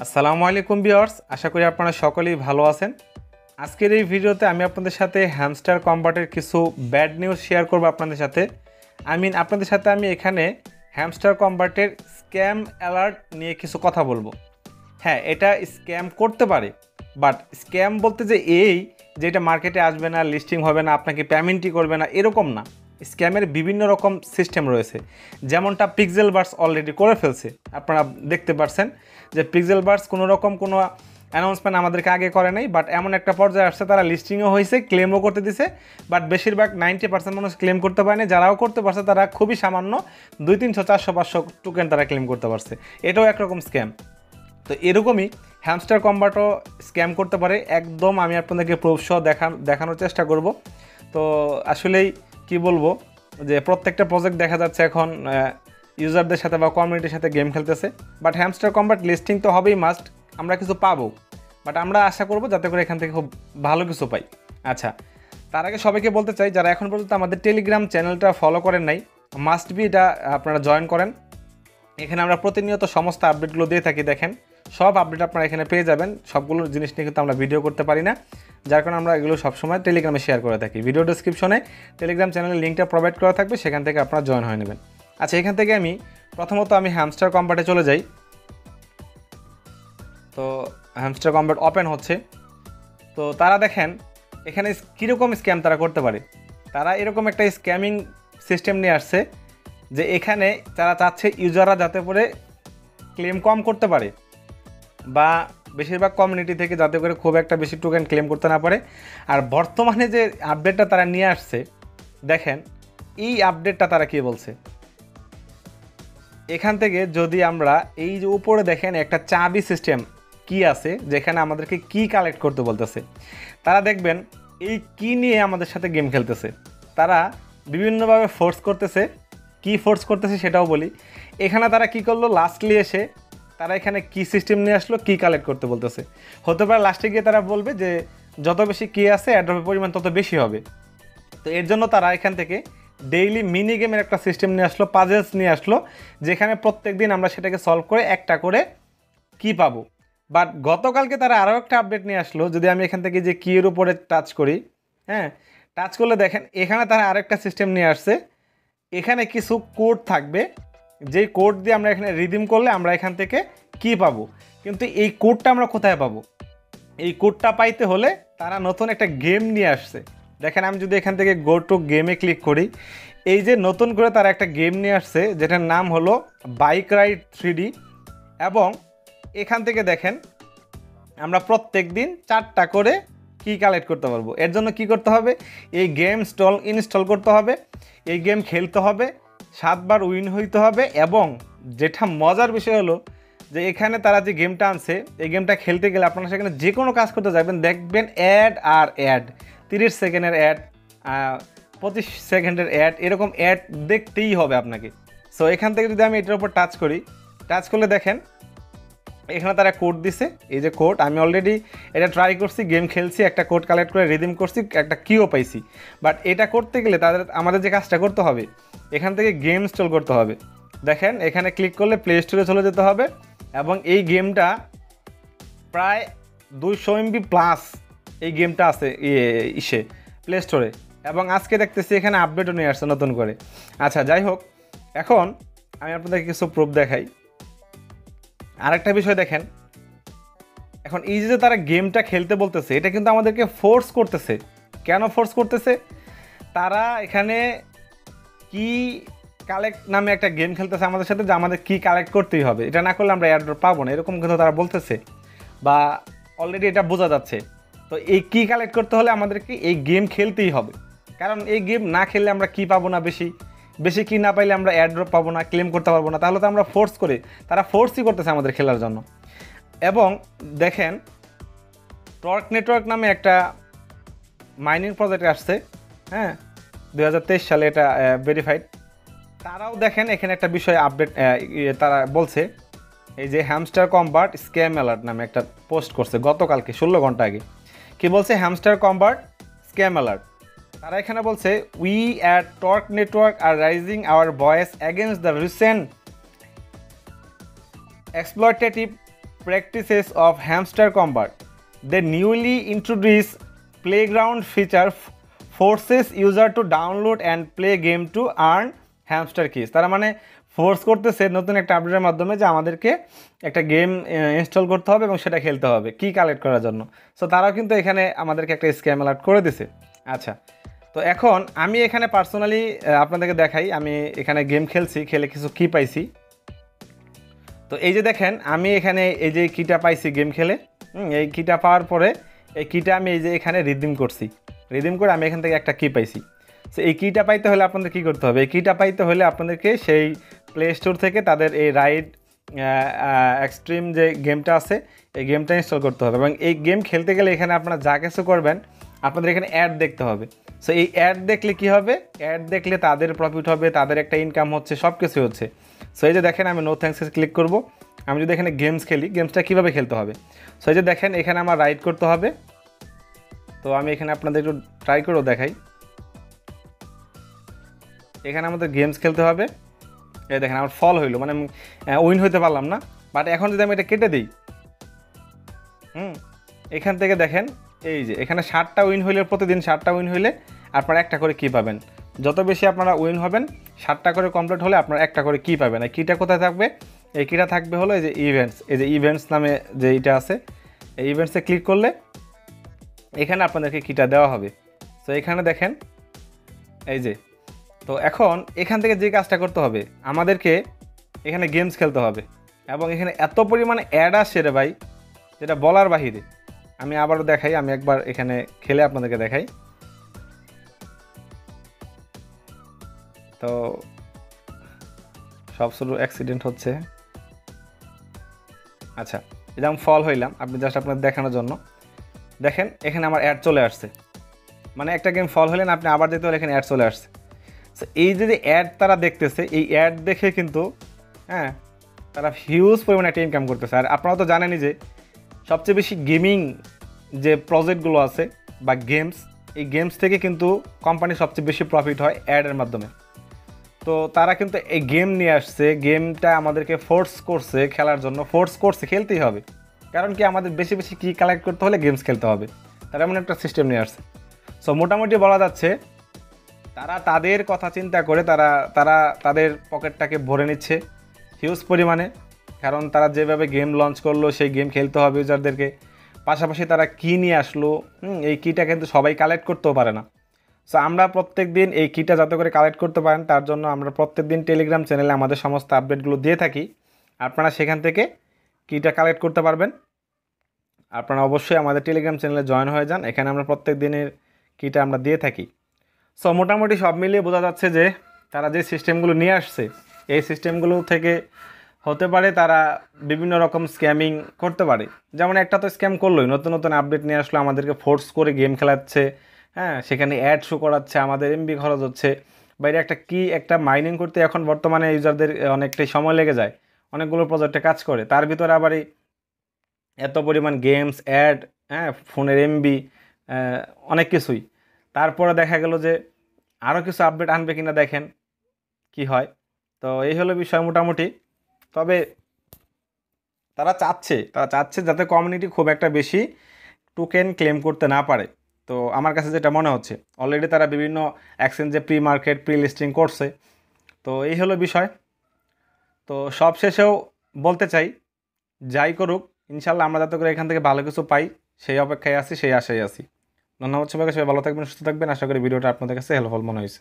আসসালামু আলাইকুম ভিউয়ার্স, আশা করি আপনারা সকলেই ভালো আছেন। আজকের এই ভিডিওতে আমি আপনাদের সাথে হ্যামস্টার কম্বাটের কিছু ব্যাড নিউজ শেয়ার করব আপনাদের সাথে। আপনাদের সাথে আমি এখানে হ্যামস্টার কম্বাটের স্ক্যাম অ্যালার্ট নিয়ে কিছু কথা বলবো। হ্যাঁ, এটা স্ক্যাম করতে পারে, বাট স্ক্যাম বলতে যে এটা মার্কেটে আসবে না, লিস্টিং হবে না, আপনাকে পেমেন্টই করবে না, এরকম না। স্ক্যামের বিভিন্ন রকম সিস্টেম রয়েছে, যেমনটা পিক্সেলবার্স অলরেডি করে ফেলছে। আপনারা দেখতে পাচ্ছেন যে পিক্সেলবার্স কোনো অ্যানাউন্সমেন্ট আমাদেরকে আগে করে নাই, বাট এমন একটা পর্যায়ে আসছে তারা লিস্টিংও হয়েছে, ক্লেমও করতে দিছে, বাট বেশিরভাগ 90% মানুষ ক্লেম করতে পারেনি। যারাও করতে পারছে তারা খুবই সামান্য 200, 300, 400, 500 টোকেন তারা ক্লেম করতে পারছে। এটাও একরকম স্ক্যাম। তো এরকমই হ্যামস্টার কম্বাটও স্ক্যাম করতে পারে। একদম আমি আপনাদেরকে প্রুফ সহ দেখানোর চেষ্টা করব। তো আসলেই কি বলবো, যে প্রত্যেকটা প্রজেক্ট দেখা যাচ্ছে এখন ইউজারদের সাথে বা কমিউনিটির সাথে গেম খেলতেছে, বাট হ্যামস্টার কম্বাট লিস্টিং তো হবেই মাস্ট, আমরা কিছু পাবো, বাট আমরা আশা করব যাতে করে এখান থেকে খুব ভালো কিছু পাই। আচ্ছা, তার আগে সবাইকে বলতে চাই, যারা এখন পর্যন্ত আমাদের টেলিগ্রাম চ্যানেলটা ফলো করেন নাই, মাস্ট বি এটা আপনারা জয়েন করেন। এখানে আমরা প্রতিনিয়ত সমস্ত আপডেটগুলো দিয়ে থাকি। দেখেন, সব আপডেট আপনারা এখানে পেয়ে যাবেন। সবগুলো জিনিস নিয়ে কিন্তু আমরা ভিডিও করতে পারি না, যার কারণে আমরা এগুলো সবসময় টেলিগ্রামে শেয়ার করে থাকি। ভিডিও ডেসক্রিপশনে টেলিগ্রাম চ্যানেলের লিঙ্কটা প্রোভাইড করা থাকবে, সেখান থেকে আপনারা জয়েন হয়ে নেবেন। আচ্ছা, এখান থেকে প্রথমত আমি হ্যামস্টার কম্বাটে চলে যাই। তো হ্যামস্টার কম্বাট ওপেন হচ্ছে। তো তারা দেখেন এখানে কীরকম স্ক্যাম তারা করতে পারে। তারা এরকম একটা স্ক্যামিং সিস্টেম নিয়ে আসছে যে এখানে তারা চাচ্ছে ইউজাররা যাতে করে ক্লেম কম করতে পারে, বা বেশিরভাগ কমিউনিটি থেকে যাতে করে খুব একটা বেশি টোকেন ক্লেম করতে না পারে। আর বর্তমানে যে আপডেটটা তারা নিয়ে আসছে, দেখেন এই আপডেটটা তারা কী বলছে। এখান থেকে যদি আমরা এই যে উপরে দেখেন একটা চাবি সিস্টেম কি আছে, যেখানে আমাদেরকে কি কালেক্ট করতে বলতেছে। তারা দেখবেন এই কি নিয়ে আমাদের সাথে গেম খেলতেছে। তারা বিভিন্নভাবে ফোর্স করতেছে। কি ফোর্স করতেছে সেটাও বলি। এখানে তারা কি করলো, লাস্টলি এসে তারা এখানে কি সিস্টেম নিয়ে আসলো, কি কালেক্ট করতে বলতেছে। হতে পারে লাস্টে গিয়ে তারা বলবে যে যত বেশি কি আছে অ্যাড্রপের পরিমাণ তত বেশি হবে। তো এর জন্য তারা এখান থেকে ডেইলি মিনি গেমের একটা সিস্টেম নিয়ে আসলো, পাজেলস নিয়ে আসলো, যেখানে প্রত্যেক দিন আমরা সেটাকে সলভ করে একটা করে কি পাবো। বাট গতকালকে তারা আরও একটা আপডেট নিয়ে আসলো। যদি আমি এখান থেকে যে কিয়ের উপরে টাচ করি, হ্যাঁ, টাচ করলে দেখেন এখানে তারা আরেকটা সিস্টেম নিয়ে আসছে। এখানে কিছু কোড থাকবে, যেই কোড দিয়ে আমরা এখানে রিডিম করলে আমরা এখান থেকে কি পাবো। কিন্তু এই কোডটা আমরা কোথায় পাবো? এই কোডটা পাইতে হলে তারা নতুন একটা গেম নিয়ে আসছে। দেখেন, আমি যদি এখান থেকে গো টু গেমে ক্লিক করি, এই যে নতুন করে তারা একটা গেম নিয়ে আসছে, যেটার নাম হলো বাইক রাইড 3D। এবং এখান থেকে দেখেন আমরা প্রত্যেক দিন 4টা করে কি কালেক্ট করতে পারবো। এর জন্য কি করতে হবে, এই গেম ইনস্টল করতে হবে, এই গেম খেলতে হবে, 7বার উইন হইতে হবে। এবং যেটা মজার বিষয় হলো যে এখানে তারা যে গেমটা আনছে, এই গেমটা খেলতে গেলে আপনারা সেখানে যে কোনো কাজ করতে যাবেন, দেখবেন অ্যাড আর অ্যাড, 30 সেকেন্ডের অ্যাড, 25 সেকেন্ডের অ্যাড, এরকম অ্যাড দেখতেই হবে আপনাকে। সো এখান থেকে যদি আমি এটার উপর টাচ করি, টাচ করলে দেখেন এখানে তারা কোড দিছে। এই যে কোড, আমি অলরেডি এটা ট্রাই করছি, গেম খেলছি, একটা কোড কালেক্ট করে রিডিম করছি, একটা কিও পাইছি। বাট এটা করতে গেলে আমাদের যে কাজটা করতে হবে, এখান থেকে গেম ইনস্টল করতে হবে। দেখেন এখানে ক্লিক করলে প্লে স্টোরে চলে যেতে হবে, এবং এই গেমটা প্রায় 200 MB প্লাস এই গেমটা আছে প্লে স্টোরে। এবং আজকে দেখতেছি এখানে আপডেটও নিয়ে আসছে নতুন করে। আচ্ছা, যাই হোক, এখন আমি আপনাদেরকে কিছু প্রুফ দেখাই। আরেকটা বিষয় দেখেন, এখন এই যে তারা গেমটা খেলতে বলতেছে, এটা কিন্তু আমাদেরকে ফোর্স করতেছে। কেন ফোর্স করতেছে? তারা এখানে কি কালেক্ট নামে একটা গেম খেলতেছে আমাদের সাথে, যে আমাদের কি কালেক্ট করতেই হবে, এটা না করলে আমরা এয়ারড্রপ পাবো না, এরকম কিন্তু তারা বলতেছে, বা অলরেডি এটা বোঝা যাচ্ছে। তো এই কি কালেক্ট করতে হলে আমাদেরকে এই গেম খেলতেই হবে, কারণ এই গেম না খেললে আমরা কি পাবো না, বেশি কি না পাইলে আমরা এয়ারড্রপ পাবো না, ক্লেম করতে পারবো না। তাহলে তো আমরা ফোর্স করে, তারা ফোর্সই করতেছে আমাদের খেলার জন্য। এবং দেখেন, টর্ক নেটওয়ার্ক নামে একটা মাইনিং প্রজেক্ট আসছে, হ্যাঁ, 2023 সালে এটা ভেরিফাইড। তারাও দেখেন এখানে একটা বিষয় আপডেট তারা বলছে, এই যে হ্যামস্টার কম্বাট স্ক্যাম অ্যালার্ট নামে একটা পোস্ট করছে গতকালকে 16 ঘন্টা আগে। কি বলছে? Hamster combat scam alert. তারা এখানে বলছে, we at torque network are rising hour voice against the recent exploitative practices of hamster combat. The newly introduced playground feature forces user to download and play game to earn hamster keys. তারা মানে force করতেছে নতুন একটা আপডেটের মাধ্যমে যে আমাদেরকে একটা গেম ইনস্টল করতে হবে এবং সেটা খেলতে হবে কি কালেক্ট করার জন্য। সো তারাও কিন্তু এখানে আমাদেরকে একটা স্ক্যাম অ্যালার্ট করে দিছে। আচ্ছা, তো এখন আমি এখানে পার্সোনালি আপনাদেরকে দেখাই, আমি এখানে গেম খেলছি, খেলে কিছু কি পাইছি। তো এই যে দেখেন আমি এখানে এই যে কিটা পাইছি গেম খেলে, এই কিটা পাওয়ার পরে এই কিটা আমি এই যে এখানে রিডিম করছি, রিডিম করে আমি এখান থেকে একটা কি পাইছি। সো এই কিটা পাইতে হলে আপনাদের কী করতে হবে, এই কিটা পাইতে হলে আপনাদেরকে সেই প্লে স্টোর থেকে তাদের এই রাইড এক্সট্রিম যে গেমটা আছে এই গেমটা ইনস্টল করতে হবে, এবং এই গেম খেলতে গেলে এখানে আপনারা যা কিছু করবেন আপনাদের এখানে অ্যাড দেখতে হবে। সো এই অ্যাড দেখলে কি হবে, অ্যাড দেখলে তাদের প্রফিট হবে, তাদের একটা ইনকাম হচ্ছে, সব কিছু হচ্ছে। সো এই যে দেখেন আমি নো থ্যাঙ্কসে ক্লিক করব। আমি যদি এখানে গেমস খেলি, গেমসটা কীভাবে খেলতে হবে, সো এই যে দেখেন এখানে আমার রাইড করতে হবে। তো আমি এখানে আপনাদের একটু ট্রাই করেও দেখাই। এখানে আমাদের গেমস খেলতে হবে। এই দেখেন আমার ফল হইলো, মানে উইন হইতে পারলাম না। বাট এখন যদি আমি এটা কেটে দিই, এখান থেকে দেখেন এই যে এখানে 60টা উইন হইলে, প্রতিদিন 60টা উইন হইলে আপনারা একটা করে কি পাবেন। যত বেশি আপনারা উইন হবেন, 60টা করে কমপ্লিট হলে আপনারা একটা করে কি পাবেন। এই কিটা কোথায় থাকবে, এই কিটা থাকবে হলো এই যে ইভেন্টস, এই যে ইভেন্টস নামে যে এইটা আছে, এই ইভেন্টসে ক্লিক করলে এখানে আপনাদেরকে কিটা দেওয়া হবে। তো এখানে দেখেন এই যে, তো এখন এখান থেকে যে কাজটা করতে হবে, আমাদেরকে এখানে গেমস খেলতে হবে, এবং এখানে এত পরিমাণে অ্যাড আসছে রে ভাই, যেটা বলার বাহিরে। আমি আবারও দেখাই, আমি একবার এখানে খেলে আপনাদেরকে দেখাই। তো সব শুধু অ্যাক্সিডেন্ট হচ্ছে। আচ্ছা, এটা আমি ফল হইলাম, আপনি জাস্ট আপনাদের দেখানোর জন্য। দেখেন এখানে আমার অ্যাড চলে আসছে, মানে একটা গেম ফল হলেন আপনি আবার যেতে হলে এখানে অ্যাড চলে আসছে। সো এই যে অ্যাড তারা দেখতেছে, এই অ্যাড দেখে কিন্তু তারা হিউজ পরিমাণে একটা ইনকাম করতেছে। আর আপনারা তো জানেনই যে সবচেয়ে বেশি গেমিং যে প্রজেক্টগুলো আছে বা গেমস, এই গেমস থেকে কিন্তু কোম্পানির সবচেয়ে বেশি প্রফিট হয় অ্যাডের মাধ্যমে। তো তারা কিন্তু এই গেম নিয়ে আসছে, গেমটা আমাদেরকে ফোর্স করছে খেলার জন্য, ফোর্স করছে খেলতেই হবে, কারণ কি আমাদের বেশি বেশি কি কালেক্ট করতে হলে গেমস খেলতে হবে, তারা এমন একটা সিস্টেম নিয়ে আসছে। সো মোটামুটি বলা যাচ্ছে তারা তাদের কথা চিন্তা করে তারা তাদের পকেটটাকে ভরে নিচ্ছে হিউজ পরিমাণে, কারণ তারা যেভাবে গেম লঞ্চ করলো সেই গেম খেলতে হবে ইউজারদেরকে। পাশাপাশি তারা কী নিয়ে আসলো, এই কিটা কিন্তু সবাই কালেক্ট করতেও পারে না। সো আমরা প্রত্যেক দিন এই কিটা যাতে করে কালেক্ট করতে পারেন তার জন্য আমরা প্রত্যেক দিন টেলিগ্রাম চ্যানেলে আমাদের সমস্ত আপডেটগুলো দিয়ে থাকি। আপনারা সেখান থেকে কিটা কালেক্ট করতে পারবেন। আপনারা অবশ্যই আমাদের টেলিগ্রাম চ্যানেলে জয়েন হয়ে যান, এখানে আমরা প্রত্যেক দিনের কিটা আমরা দিয়ে থাকি। সো মোটামুটি সব মিলিয়ে বোঝা যাচ্ছে যে তারা যে সিস্টেমগুলো নিয়ে আসছে এই সিস্টেমগুলো থেকে হতে পারে তারা বিভিন্ন রকম স্ক্যামিং করতে পারে। যেমন একটা তো স্ক্যাম করলোই, নতুন নতুন আপডেট নিয়ে আসলো, আমাদেরকে ফোর্স করে গেম খেলাচ্ছে, সেখানে অ্যাড শো করাচ্ছে, আমাদের এমবি খরচ হচ্ছে। বাইরে একটা মাইনিং করতে এখন বর্তমানে ইউজারদের অনেকটাই সময় লেগে যায়, অনেকগুলো প্রজেক্টে কাজ করে, তার ভিতরে আবার এই এত পরিমাণ গেমস অ্যাড, ফোনের এমবি, অনেক কিছুই। তারপরে দেখা গেল যে আরও কিছু আপডেট আনবে কিনা, দেখেন কি হয়। তো এই হলো বিষয় মোটামুটি। তবে তারা চাচ্ছে যাতে কমিউনিটি খুব একটা বেশি টোকেন ক্লেম করতে না পারে। তো আমার কাছে যেটা মনে হচ্ছে অলরেডি তারা বিভিন্ন এক্সচেঞ্জে প্রি মার্কেট প্রি লিস্টিং করছে। তো এই হলো বিষয়। তো সব শেষেও বলতে চাই, যাই করুক ইনশাল্লাহ আমরা যাতে করে এখান থেকে ভালো কিছু পাই সেই অপেক্ষায় আছি, সেই আশায় আছি। ধন্যবাদ সবাইকে, সবাই ভালো থাকবেন, সুস্থ থাকবেন। আশা করি ভিডিওটা আপনাদের কাছে হেল্পফুল মনে হয়েছে।